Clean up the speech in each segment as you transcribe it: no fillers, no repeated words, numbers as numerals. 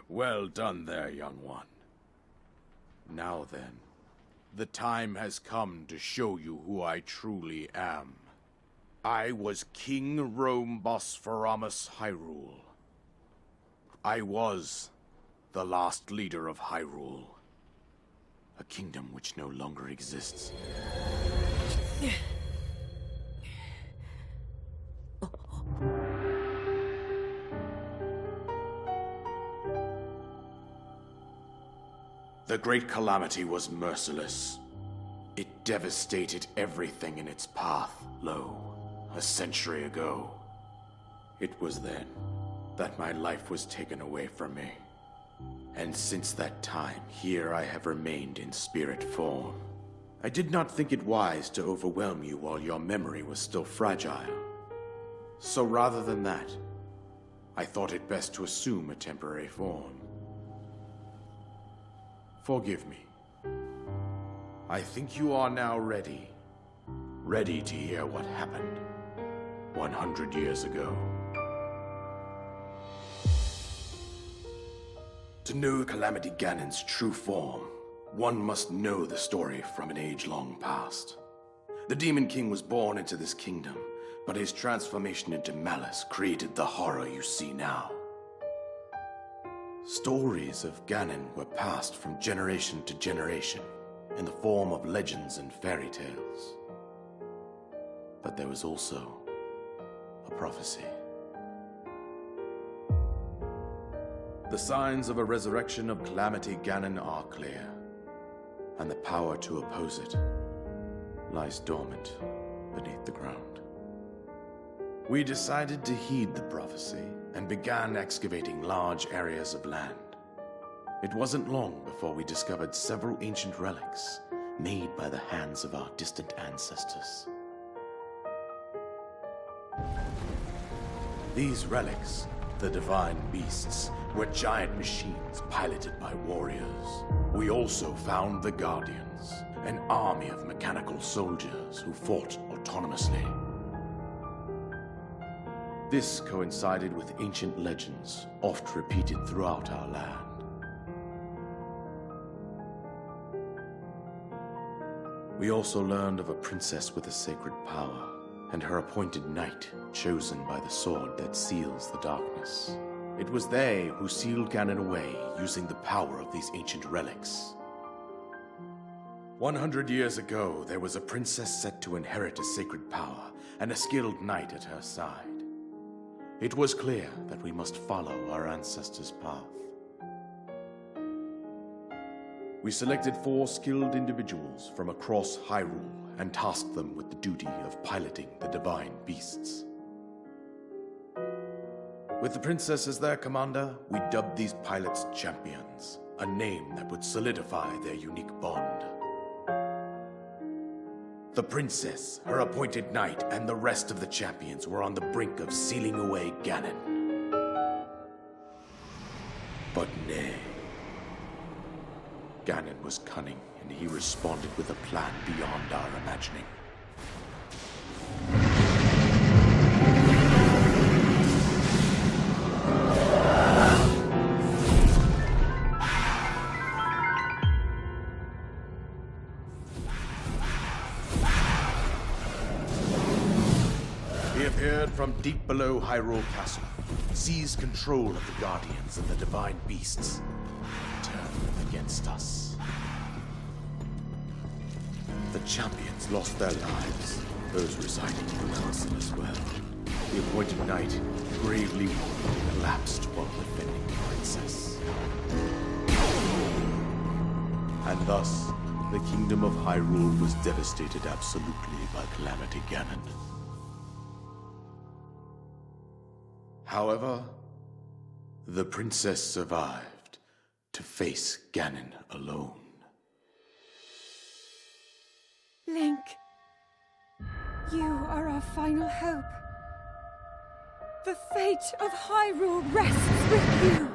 Well done there, young one. Now then, the time has come to show you who I truly am. I was King Rome Bosphoramos Hyrule. I was the last leader of Hyrule, a kingdom which no longer exists. The Great Calamity was merciless. It devastated everything in its path, a century ago. It was then that my life was taken away from me. And since that time, here I have remained in spirit form. I did not think it wise to overwhelm you while your memory was still fragile. So rather than that, I thought it best to assume a temporary form. Forgive me. I think you are now ready. Ready to hear what happened 100 years ago. To know Calamity Ganon's true form, one must know the story from an age long past. The Demon King was born into this kingdom, but his transformation into malice created the horror you see now. Stories of Ganon were passed from generation to generation in the form of legends and fairy tales. But there was also a prophecy. The signs of a resurrection of Calamity Ganon are clear, and the power to oppose it lies dormant beneath the ground. We decided to heed the prophecy and began excavating large areas of land. It wasn't long before we discovered several ancient relics made by the hands of our distant ancestors. These relics, the divine beasts, were giant machines piloted by warriors. We also found the Guardians, an army of mechanical soldiers who fought autonomously. This coincided with ancient legends, oft repeated throughout our land. We also learned of a princess with a sacred power, and her appointed knight, chosen by the sword that seals the darkness. It was they who sealed Ganon away using the power of these ancient relics. 100 years ago, there was a princess set to inherit a sacred power, and a skilled knight at her side. It was clear that we must follow our ancestors' path. We selected 4 skilled individuals from across Hyrule and tasked them with the duty of piloting the divine beasts. With the princess as their commander, we dubbed these pilots champions, a name that would solidify their unique bond. The princess, her appointed knight, and the rest of the champions were on the brink of sealing away Ganon. But nay. Ganon was cunning, and he responded with a plan beyond our imagining. He appeared from deep below Hyrule Castle, seized control of the Guardians and the divine beasts, and turned them against us. The champions lost their lives, those residing in the castle as well. The appointed knight, gravely wounded, collapsed while defending the princess. And thus, the kingdom of Hyrule was devastated absolutely by Calamity Ganon. However, the princess survived to face Ganon alone. Link, you are our final hope. The fate of Hyrule rests with you.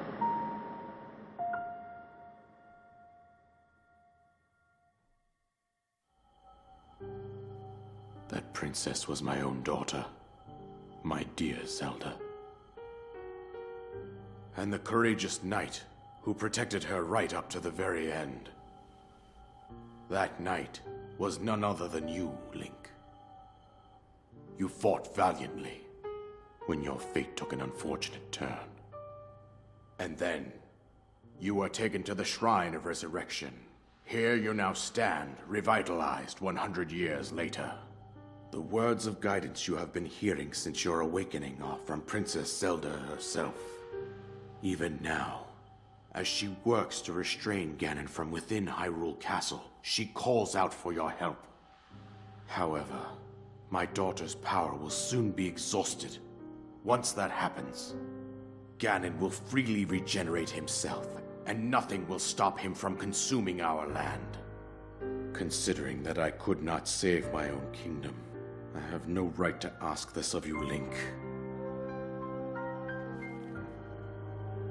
That princess was my own daughter. my dear Zelda. And the courageous knight who protected her right up to the very end. That knight was none other than you, Link. You fought valiantly when your fate took an unfortunate turn. And then, you were taken to the Shrine of Resurrection. Here you now stand, revitalized 100 years later. The words of guidance you have been hearing since your awakening are from Princess Zelda herself. Even now, as she works to restrain Ganon from within Hyrule Castle, she calls out for your help. However, my daughter's power will soon be exhausted. Once that happens, Ganon will freely regenerate himself, and nothing will stop him from consuming our land. Considering that I could not save my own kingdom, I have no right to ask this of you, Link.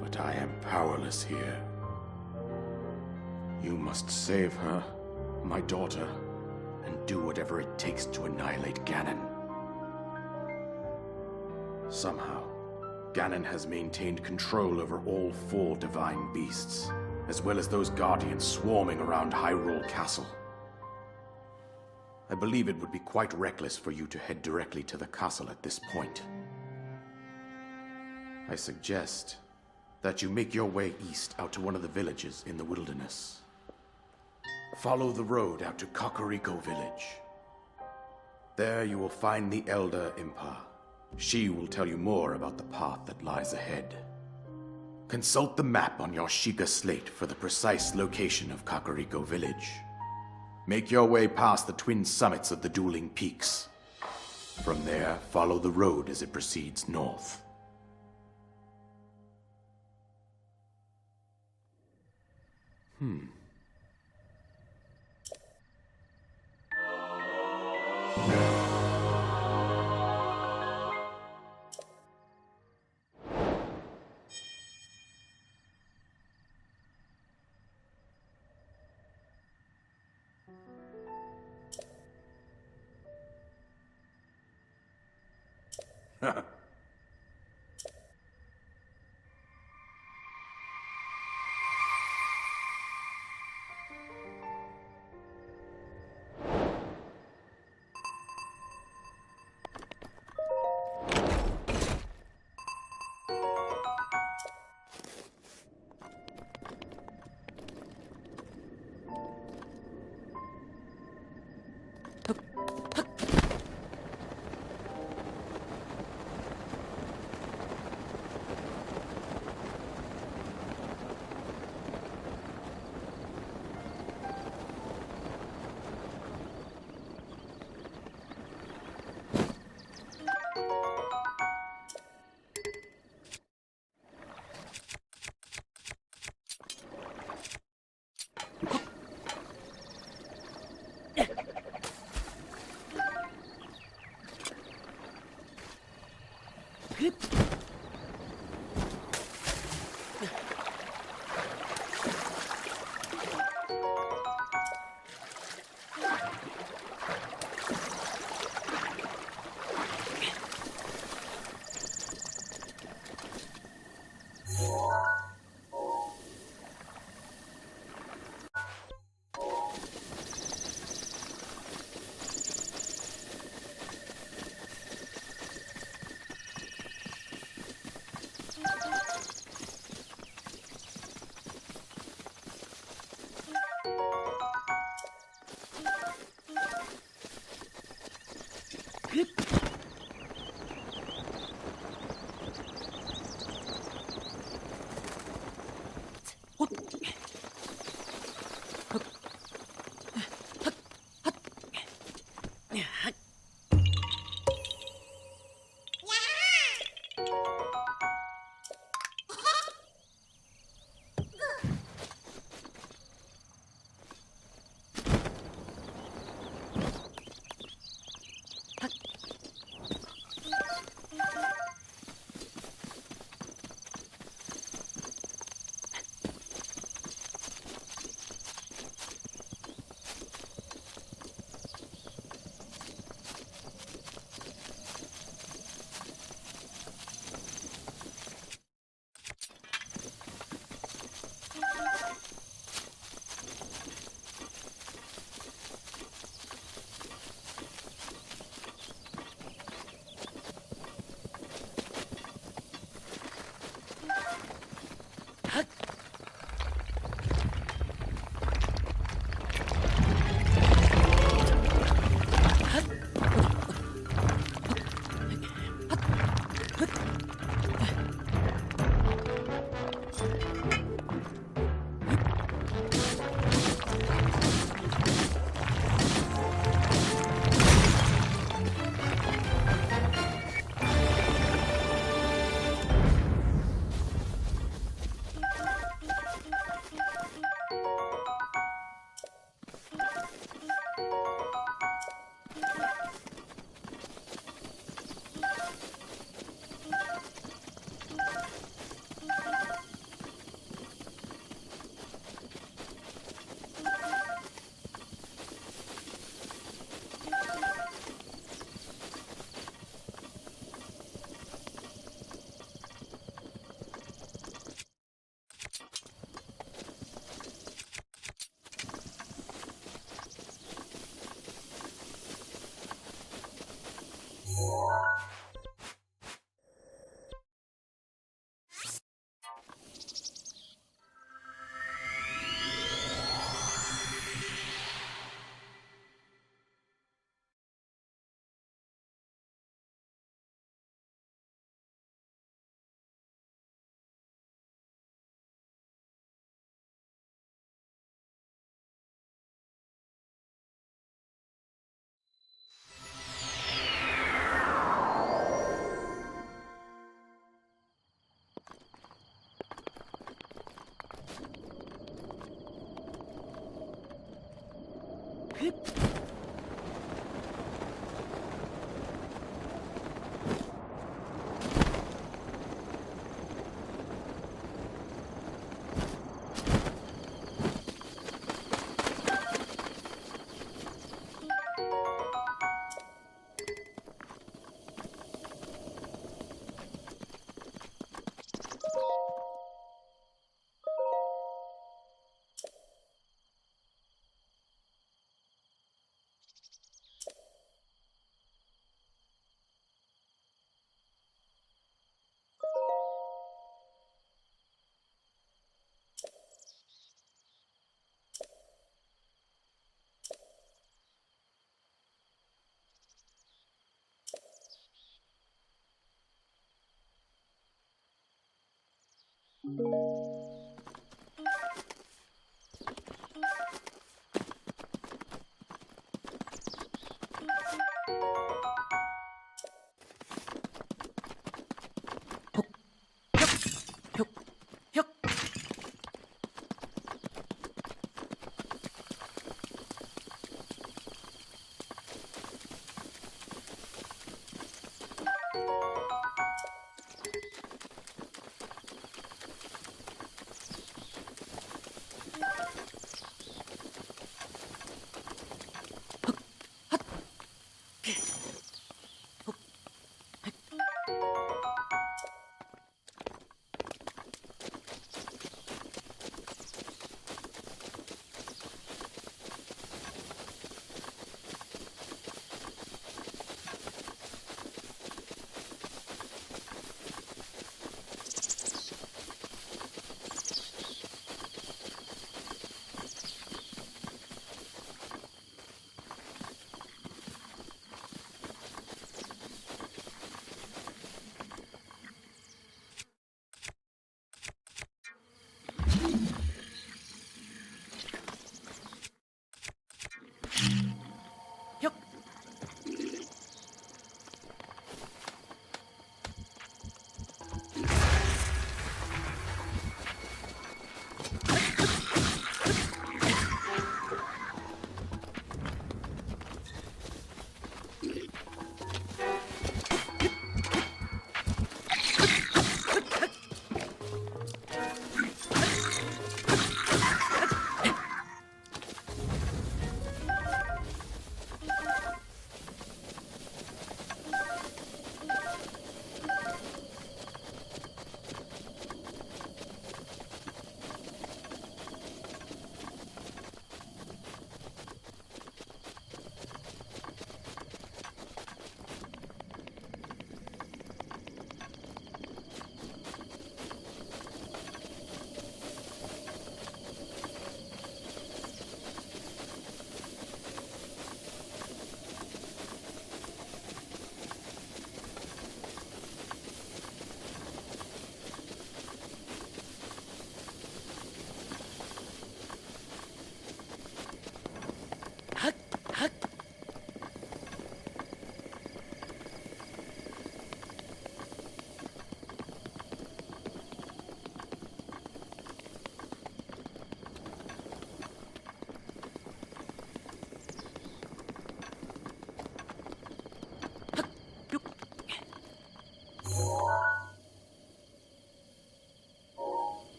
But I am powerless here. You must save her, my daughter, and do whatever it takes to annihilate Ganon. Somehow, Ganon has maintained control over all 4 divine beasts, as well as those guardians swarming around Hyrule Castle. I believe it would be quite reckless for you to head directly to the castle at this point. I suggest that you make your way east out to one of the villages in the wilderness. Follow the road out to Kakariko Village. There you will find the Elder Impa. She will tell you more about the path that lies ahead. Consult the map on your Sheikah slate for the precise location of Kakariko Village. Make your way past the twin summits of the dueling peaks. From there, follow the road as it proceeds north.